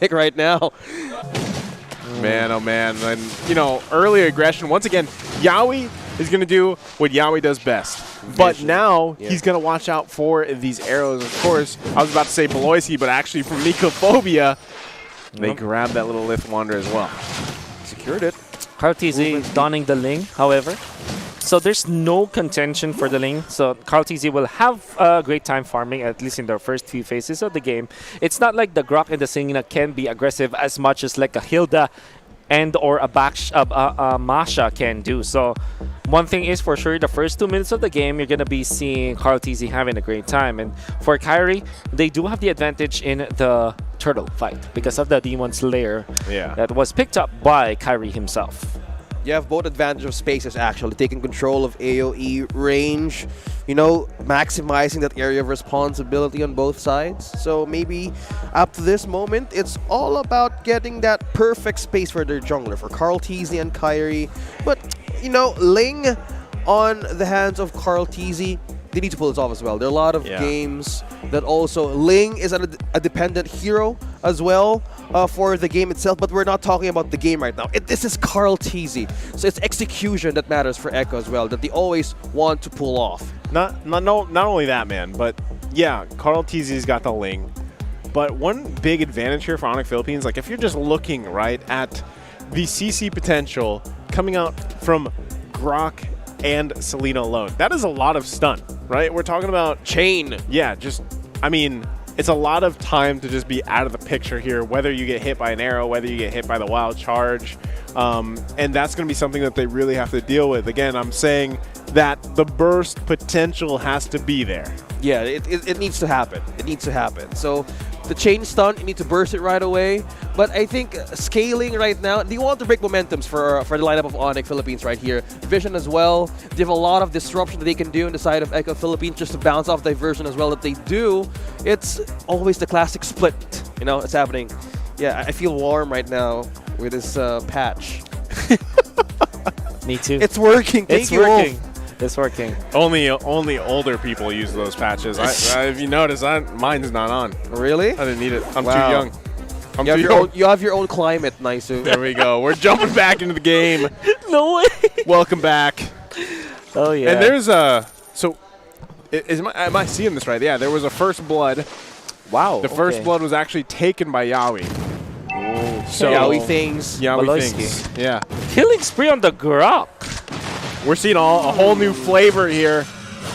ONIC right now. Man, oh man. And, you know, early aggression. Once again, Yaoi is going to do what Yaoi does best. But now he's going to watch out for these arrows. Of course, I was about to say Beloisi, but actually from Nicophobia, they grabbed that little Lith Wander as well. Secured it. KarlTzy donning the Ling, however. So there's no contention for the Ling. So KarlTzy will have a great time farming, at least in the first few phases of the game. It's not like the Grok and the Singina can be aggressive as much as like a Hilda and or a Masha can do. So one thing is for sure, the first 2 minutes of the game, you're going to be seeing KarlTzy having a great time. And for Kairi, they do have the advantage in the turtle fight because of the Demon's Lair that was picked up by Kairi himself. You have both advantage of spaces, actually, taking control of AoE range, you know, maximizing that area of responsibility on both sides. So maybe up to this moment, it's all about getting that perfect space for their jungler, for KarlTzy and Kairi. But, you know, Ling on the hands of KarlTzy, they need to pull this off as well. There are a lot of games that also Ling is a dependent hero as well for the game itself, but we're not talking about the game right now. This is KarlTzy, so it's execution that matters for Echo as well, that they always want to pull off. Not only that, man, but yeah, KarlTzy's got the Ling. But one big advantage here for ONIC Philippines, like if you're just looking right at the CC potential coming out from Grok and Selena alone, that is a lot of stun, right? We're talking about chain. Yeah, just, I mean, it's a lot of time to just be out of the picture here, whether you get hit by an arrow, whether you get hit by the wild charge. And that's going to be something that they really have to deal with. Again, I'm saying that the burst potential has to be there. Yeah, it needs to happen. It needs to happen. So the chain stun, you need to burst it right away. But I think scaling right now, they want to break momentums for the lineup of ONIC Philippines right here. Vision as well. They have a lot of disruption that they can do on the side of Echo Philippines just to bounce off diversion as well. If they do, it's always the classic split. You know, it's happening. Yeah, I feel warm right now with this patch. Me too. It's working. Thank you, working. Wolf. It's working. Only older people use those patches. If you notice, mine's not on. Really? I didn't need it. I'm too young. You have your own climate, Naisu. There we go. We're jumping back into the game. No way. Welcome back. Oh, yeah. And there's a... So, am I seeing this right? Yeah, there was a first blood. Wow. The first blood was actually taken by Yaoi. So Yaoi things. Yaoi things. Yeah. Killing spree on the Grok. We're seeing a whole new flavor here.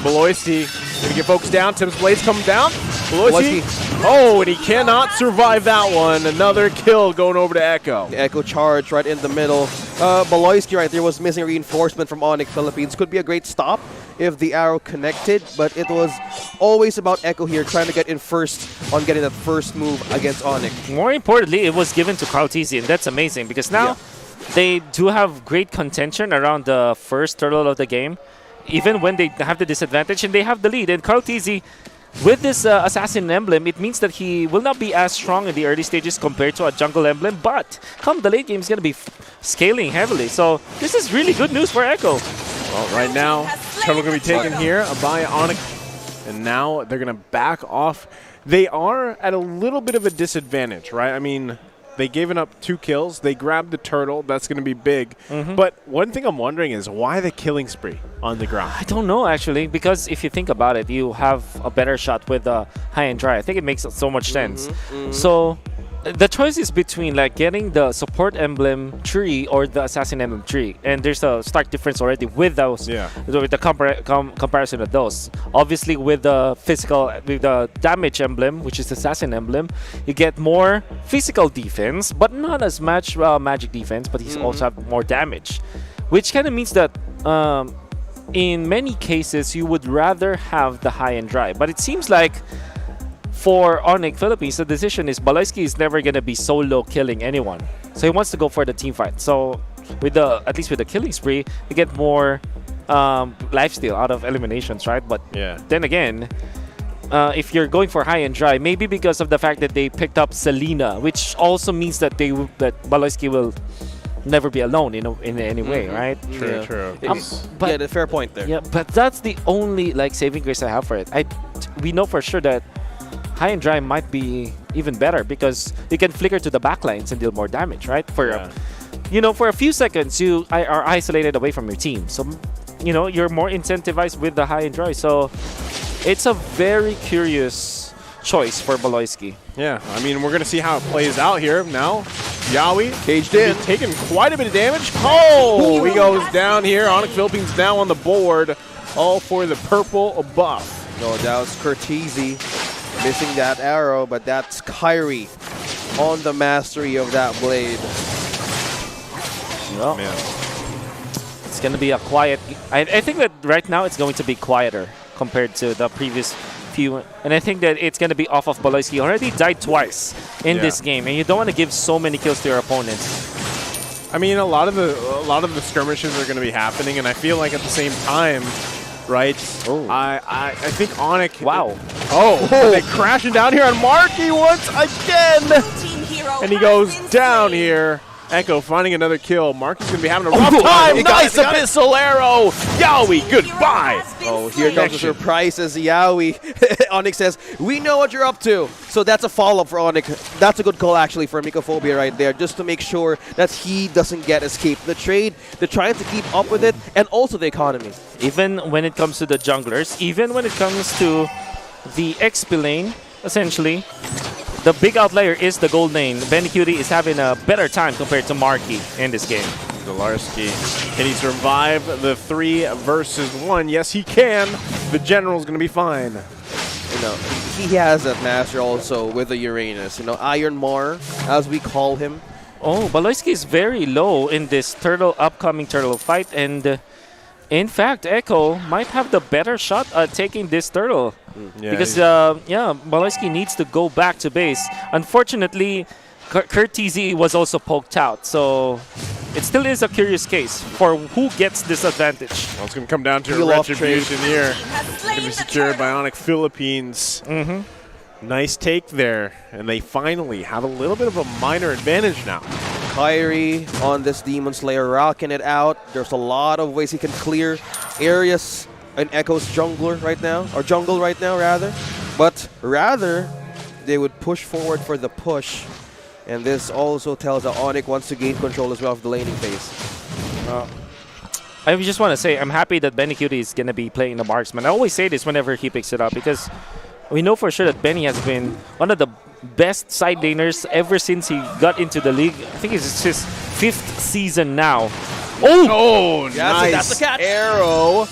Beloisi gonna get folks down. Tim's Blades coming down. Beloisi. Oh, and he cannot survive that one. Another kill going over to Echo. The Echo charge right in the middle. Beloisi right there was missing reinforcement from ONIC Philippines. Could be a great stop if the arrow connected, but it was always about Echo here trying to get in first on getting that first move against ONIC. More importantly, it was given to KarlTzy, and that's amazing because now they do have great contention around the first turtle of the game, even when they have the disadvantage and they have the lead. And KarlTzy, with this Assassin Emblem, it means that he will not be as strong in the early stages compared to a Jungle Emblem, but come the late game, he's going to be scaling heavily. So this is really good news for Echo. Well, right now, turtle going to be taken here by ONIC, and now they're going to back off. They are at a little bit of a disadvantage, right? I mean, they gave up 2 kills. They grabbed the turtle. That's going to be big. But one thing I'm wondering is why the killing spree on the ground? I don't know, actually, because if you think about it, you have a better shot with high and dry. I think it makes so much sense. So the choice is between like getting the support emblem tree or the assassin emblem tree, and there's a stark difference already with those. With the comparison of those. Obviously, with the damage emblem, which is the assassin emblem, you get more physical defense, but not as much magic defense. But he's also have more damage, which kind of means that in many cases you would rather have the high and dry. But it seems like for ONIC Philippines, the decision is Beloisi is never going to be solo killing anyone. So he wants to go for the team fight. So with at least with the killing spree, you get more lifesteal out of eliminations, right? But then again, if you're going for high and dry, maybe because of the fact that they picked up Selena, which also means that Beloisi will never be alone in any way, right? True. But the fair point there. Yeah, but that's the only like saving grace I have for it. We know for sure that high and dry might be even better because you can flicker to the backlines and deal more damage, right? For a few seconds, you are isolated away from your team. So, you're more incentivized with the high and dry. So, it's a very curious choice for Baloyski. Yeah, I mean, we're going to see how it plays out here now. Yawi Caged in. taking quite a bit of damage. Oh, he goes down here. ONIC Philippines now on the board, all for the purple buff. No, that was Curtizi missing that arrow, but that's Kyrie on the mastery of that blade. Well, Man. it's going to be a quiet. I think that right now it's going to be quieter compared to the previous few. And I think that it's going to be off of Baloyski. He already died twice in this game, and you don't want to give so many kills to your opponents. I mean, a lot of the skirmishes are going to be happening, and I feel like at the same time, right? Oh. I think ONIC. Wow. They're crashing down here on Marky once again, and he goes down here. Echo finding another kill. Mark is going to be having a rough time. Nice abyssal arrow. Yawi, goodbye. Oh, here comes the surprise as Yawi. ONIC says, we know what you're up to. So that's a follow-up for ONIC. That's a good call, actually, for Mycophobia right there, just to make sure that he doesn't get escaped. The trade, they're trying to keep up with it, and also the economy. Even when it comes to the junglers, even when it comes to the XP lane, essentially, the big outlier is the gold lane. Benny Cutie is having a better time compared to Marky in this game. Dolarski, can he survive the 3 versus 1? Yes, he can. The general's going to be fine. He has that master also with the Uranus. Iron Mar, as we call him. Oh, Baloyski is very low in this upcoming turtle fight, and in fact, Echo might have the better shot at taking this turtle. Yeah, because, Baloyski needs to go back to base. Unfortunately, Curtizi was also poked out, so it still is a curious case for who gets this advantage. Well, it's going to come down to a retribution here. It's going to be secured by ONIC Philippines. Nice take there, and they finally have a little bit of a minor advantage now. Kyrie on this Demon Slayer rocking it out. There's a lot of ways he can clear areas in Echo's jungler right now, or jungle right now rather. But rather, they would push forward for the push. And this also tells that ONIC wants to gain control as well of the laning phase. I just want to say, I'm happy that Benny Cutie is going to be playing the marksman. I always say this whenever he picks it up because we know for sure that Benny has been one of the best side laners ever since he got into the league. I think it's his 5th season now. Oh, Yes, nice that's a catch. arrow.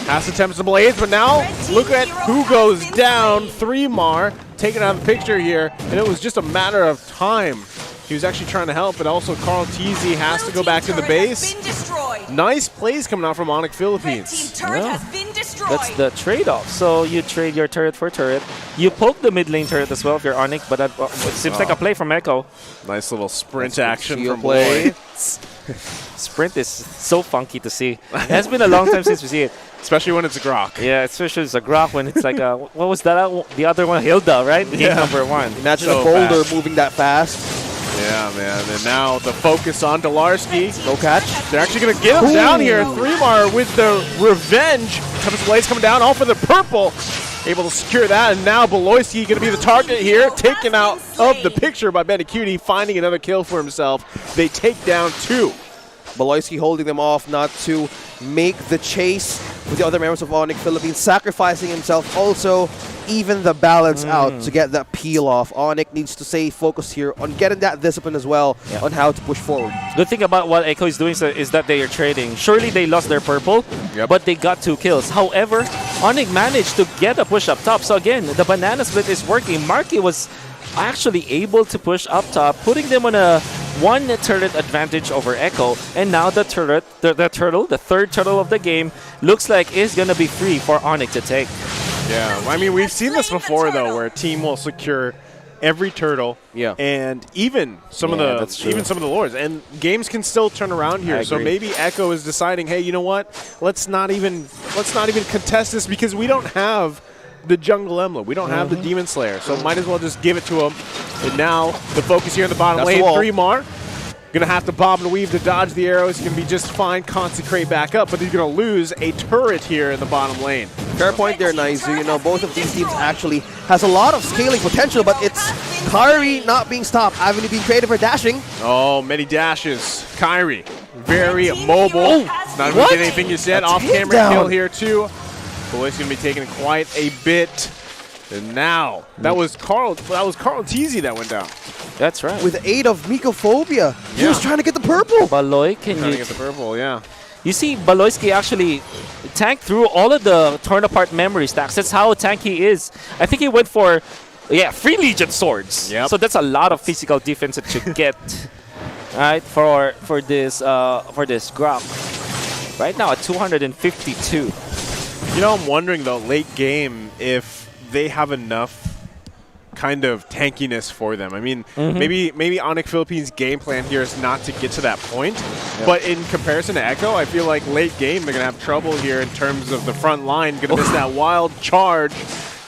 Has to attempt some blades, but now look at who goes down. 3mar taken out of the picture here, and it was just a matter of time. He was actually trying to help, but also Carl Teasy has to go back to the base. Nice plays coming out from ONIC Philippines. Yeah. That's the trade-off. So you trade your turret for turret. You poke the mid lane turret as well if you're ONIC, but it seems like a play from Echo. Nice little sprint action from play. Boy. Sprint is so funky to see. It has been a long time since we see it. Especially when it's a Grok. Yeah, especially it's a Grok when it's like a, what was that? The other one, Hilda, right? Game number 1. Imagine So a boulder fast. moving that fast. Yeah, man. And now the focus on Dolarski. No catch. They're actually going to get him down here. 3mar with the revenge. Comes blades coming down, all for the purple. Able to secure that, and now Baloyski going to be the target here. Taken out of the picture by Benny Cutie, finding another kill for himself. They take down 2. Baloyski holding them off not to make the chase with the other members of ONIC Philippines, sacrificing himself, also even the balance out to get that peel off. ONIC needs to stay focused here on getting that discipline as well on how to push forward. Good thing about what Echo is doing is that they are trading. Surely they lost their purple, but they got 2 kills. However, ONIC managed to get a push up top. So again, the banana split is working. Marky was actually able to push up top, putting them on a 1 turret advantage over Echo. And now the turret, the third turtle of the game, looks like is going to be free for ONIC to take. Yeah, I mean, we've seen this before, though, where a team will secure every turtle, and even some of the lords, and games can still turn around here. So maybe Echo is deciding, hey, you know what? Let's not even contest this because we don't have the jungle emblem. We don't have the Demon Slayer, so might as well just give it to him. And now the focus here in the bottom lane, 3mar. Going to have to bob and weave to dodge the arrows. He's going to be just fine, consecrate back up, but he's going to lose a turret here in the bottom lane. Fair point there, Naizu. You know, both of these teams actually has a lot of scaling potential, but it's Kyrie not being stopped. Avenue being creative or dashing. Oh, many dashes. Kyrie, very mobile. Not going to get anything you said. Off-camera kill here, too. Boy's going to be taking quite a bit. And now, that was Carl Teasy that went down. That's right. With the aid of Mycophobia. He was trying to get the purple. Baloy, can Trying you... to get the purple, yeah. You see, Baloyski actually tanked through all of the torn-apart memory stacks. That's how tanky he is. I think he went for, free Legion swords. Yep. So that's a lot of physical defense that you get, right, for this Grok. Right now at 252. You know, I'm wondering, though, late game, if they have enough kind of tankiness for them. I mean, maybe ONIC Philippines' game plan here is not to get to that point, but in comparison to Echo, I feel like late game they're going to have trouble here in terms of the front line. Going to miss that wild charge.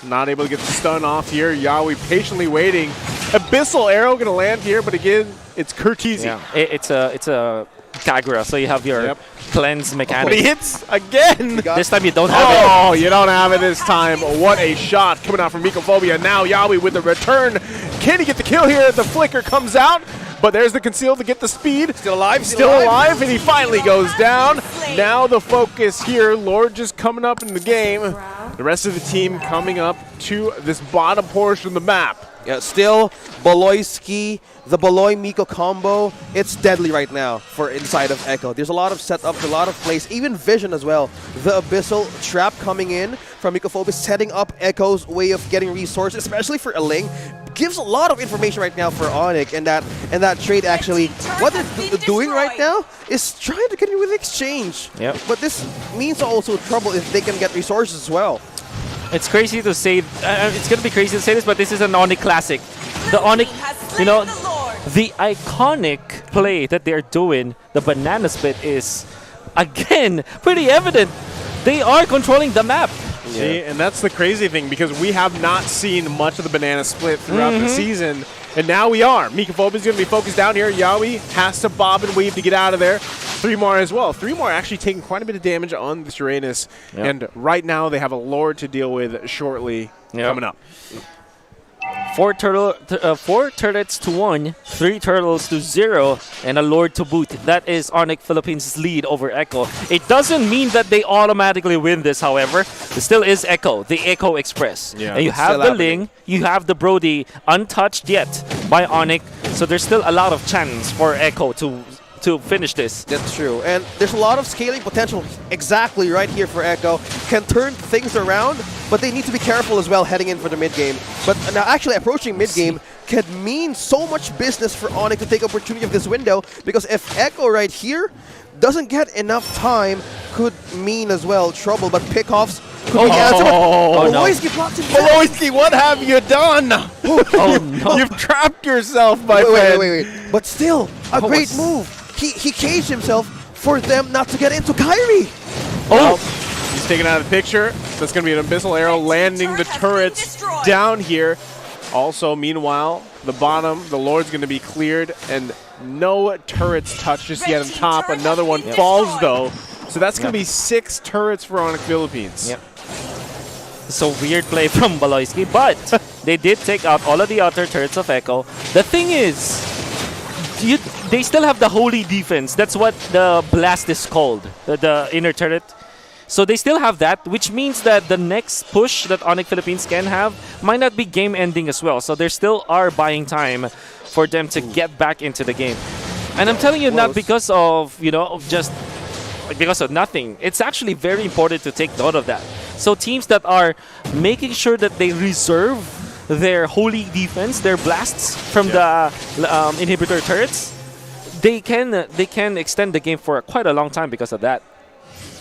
Not able to get the stun off here. Yawi patiently waiting. Abyssal arrow going to land here, but again, it's Curteasy. Yeah, it's a Kagura, so you have your cleanse mechanic. But he hits again! This time you don't have it. Oh, you don't have it this time. What a shot coming out from Mycophobia. Now Yawi with the return. Can he get the kill here? The flicker comes out, but there's the conceal to get the speed. Still alive. Still alive, and he finally goes down. Now the focus here. Lord just coming up in the game. The rest of the team coming up to this bottom portion of the map. Yeah, still Baloyski, the Baloy-Miko combo, it's deadly right now for inside of Echo. There's a lot of setup, a lot of plays, even vision as well. The Abyssal trap coming in from Mycophobia, setting up Echo's way of getting resources, especially for Aling. Gives a lot of information right now for ONIC, and that trade actually, what they're doing right now is trying to get in with exchange. Yep. But this means also trouble if they can get resources as well. It's crazy to say, it's going to be crazy to say this, but this is an ONIC classic. The ONIC, you know, the iconic play that they're doing, the banana split, is, again, pretty evident. They are controlling the map. See, and that's the crazy thing, because we have not seen much of the banana split throughout the season, and now we are. Mycophobia is going to be focused down here. Yawi has to bob and weave to get out of there. 3mar as well. 3mar actually taking quite a bit of damage on this Uranus, and right now they have a Lord to deal with shortly coming up. 4 turrets to 1, 3 turtles to 0, and a Lord to boot. That is ONIC Philippines' lead over Echo. It doesn't mean that they automatically win this, however. It still is Echo, the Echo Express. Yeah, and you have the Ling, you have the Brody, untouched yet by ONIC, so there's still a lot of chance for Echo to finish this. That's true. And there's a lot of scaling potential exactly right here for Echo. Can turn things around, but they need to be careful as well heading in for the mid-game. But now actually approaching mid-game can mean so much business for ONIC to take opportunity of this window, because if Echo right here doesn't get enough time, could mean as well trouble, but pickoffs could be answered. Baloyski blocks him down. Baloyski, what have you done? No. You've trapped yourself, my friend. Wait. But still, a great move. He caged himself for them not to get into Kyrie. Well, he's taken out of the picture. That's going to be an Abyssal Arrow landing the turrets down here. Also, meanwhile, the bottom, the Lord's going to be cleared, and no turrets touched just yet on top. Another one falls, though. So that's going to be 6 turrets for ONIC Philippines. Yep. So weird play from Baloyski, but they did take out all of the other turrets of Echo. The thing is, they still have the holy defense. That's what the blast is called, the inner turret. So they still have that, which means that the next push that ONIC Philippines can have might not be game-ending as well. So there still are buying time for them to get back into the game. And I'm telling you, not because of, just because of nothing. It's actually very important to take note of that. So teams that are making sure that they reserve their holy defense, their blasts from the inhibitor turrets, they can extend the game for quite a long time because of that.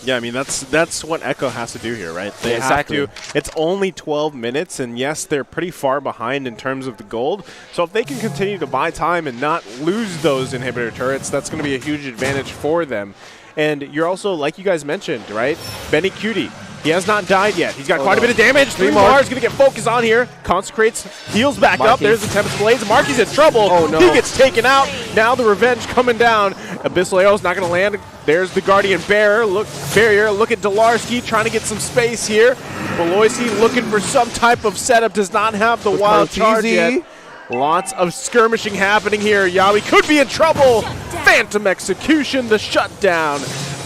Yeah, I mean, that's what Echo has to do here, right? They exactly. have to. It's only 12 minutes, and yes, they're pretty far behind in terms of the gold. So if they can continue to buy time and not lose those inhibitor turrets, that's going to be a huge advantage for them. And you're also, like you guys mentioned, right? Benny Cutie. He has not died yet. He's got quite a bit of damage. 3mar is going to get focused on here. Consecrates, heals back up. There's the Tempest Blades. Marky's in trouble. Oh, no. He gets taken out. Now the revenge coming down. Abyssal Arrow's not going to land. There's the Guardian Barrier. Look at Delarski trying to get some space here. Beloisi looking for some type of setup. Does not have the wild charge yet. Lots of skirmishing happening here. Yawi could be in trouble. Phantom Execution, the shutdown.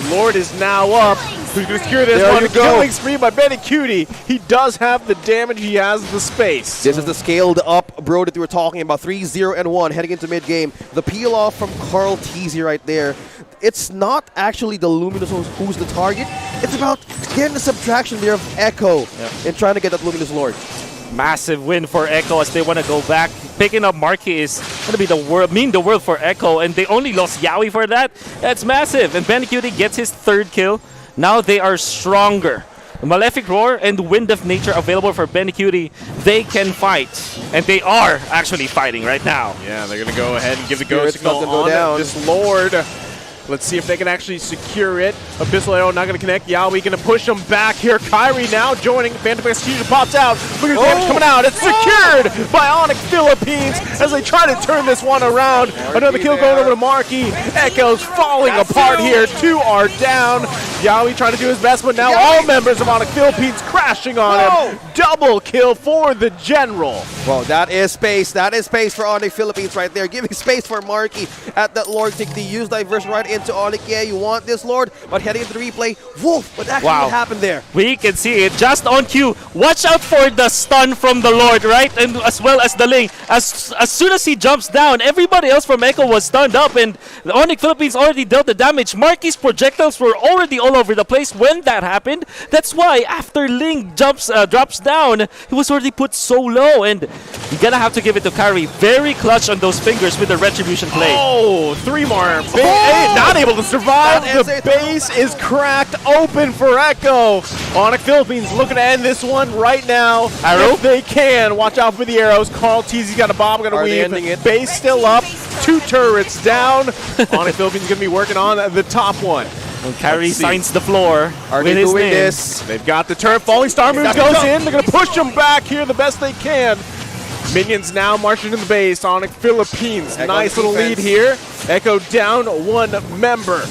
Lord is now up. Who's going to secure this one? Killing spree by Benny Cutie. He does have the damage. He has the space. This is the scaled up bro that we were talking about. 3-0-1 heading into mid game. The peel off from Carl TZ right there. It's not actually the Luminous who's the target. It's about getting the subtraction there of Echo and trying to get that Luminous Lord. Massive win for Echo as they want to go back. Picking up Marky is going to be the world for Echo, and they only lost Yawi for that. That's massive. And Bandicutie gets his 3rd kill. Now they are stronger. Malefic Roar and Wind of Nature available for Bandicutie. They can fight, and they are actually fighting right now. Yeah, they're going to go ahead and give the go signal on this Lord. Let's see if they can actually secure it. Abyssal Arrow not going to connect. Yawi going to push them back here. Kyrie now joining. Phantom Execution pops out. Look at the damage coming out. It's secured by ONIC Philippines as they try to turn this one around. Another kill going over to Marky. Echo's falling apart here. 2 are down. Yawi trying to do his best, but now all members of ONIC Philippines crashing on him. Double kill for the General. Well, that is space. That is space for ONIC Philippines right there. Giving space for Marky at that Lord tick. The use diversion right into ONIC. Yeah, you want this Lord, but heading into the replay, Wolf, what actually happened there? We can see it just on cue. Watch out for the stun from the Lord, right? And as well as the Ling. As soon as he jumps down, everybody else from Echo was stunned up, and the ONIC Philippines already dealt the damage. Marky's projectiles were already all over the place when that happened. That's why after Ling drops down, he was already put so low, and you're gonna have to give it to Kyrie. Very clutch on those fingers with the retribution play. Oh, 3 more. Not able to survive. The base is cracked open for Echo. ONIC Philippines looking to end this one right now. Arrow? If they can. Watch out for the arrows. Carl TZ's got a bomb. Going to weave. Base still up. 2 turrets down. ONIC Philippines going to be working on the top one. When Kyrie signs the floor. Are they doing this? They've got the turret. Falling Star Moon goes in. They're going to push them back here the best they can. Minions now marching in the base. ONIC Philippines. Nice little lead here. Echo down 1 member.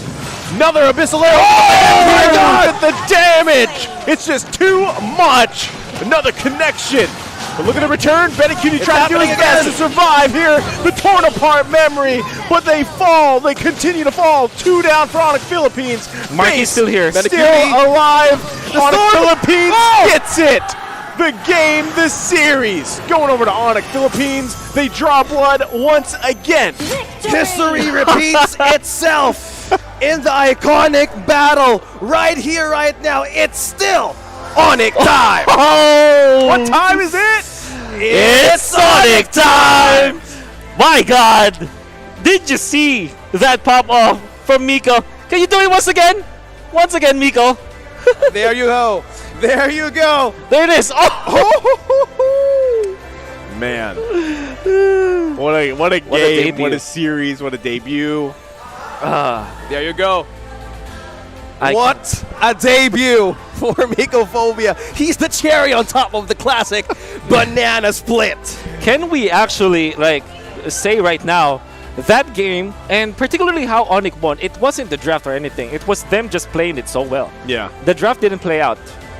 Another Abyssal Arrow. Oh my God! The damage! It's just too much. Another connection. But look at the return. Bandicutie trying to do his best to survive here. The torn apart memory. But they fall. They continue to fall. 2 down for ONIC Philippines. Marky's still here. Still alive. ONIC Philippines gets it. The game, the series. Going over to ONIC Philippines. They draw blood once again. History repeats itself in the iconic battle right here, right now. It's still ONIC time. Oh, what time is it? It's ONIC time. My God, did you see that pop off from Miko? Can you do it once again? Once again, Miko. There you go. There you go. There it is. Oh, man. What a game. What a series. What a debut. There you go. What a debut for Mikophobia. He's the cherry on top of the classic banana split. Can we actually say right now that game, and particularly how ONIC won, it wasn't the draft or anything. It was them just playing it so well. Yeah. The draft didn't play out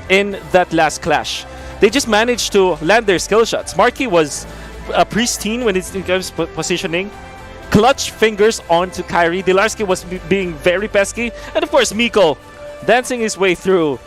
in that last clash. They just managed to land their skill shots. Marky was pristine when it comes to positioning. Clutch fingers onto Kyrie. Delarski was being very pesky. And of course, Miko dancing his way through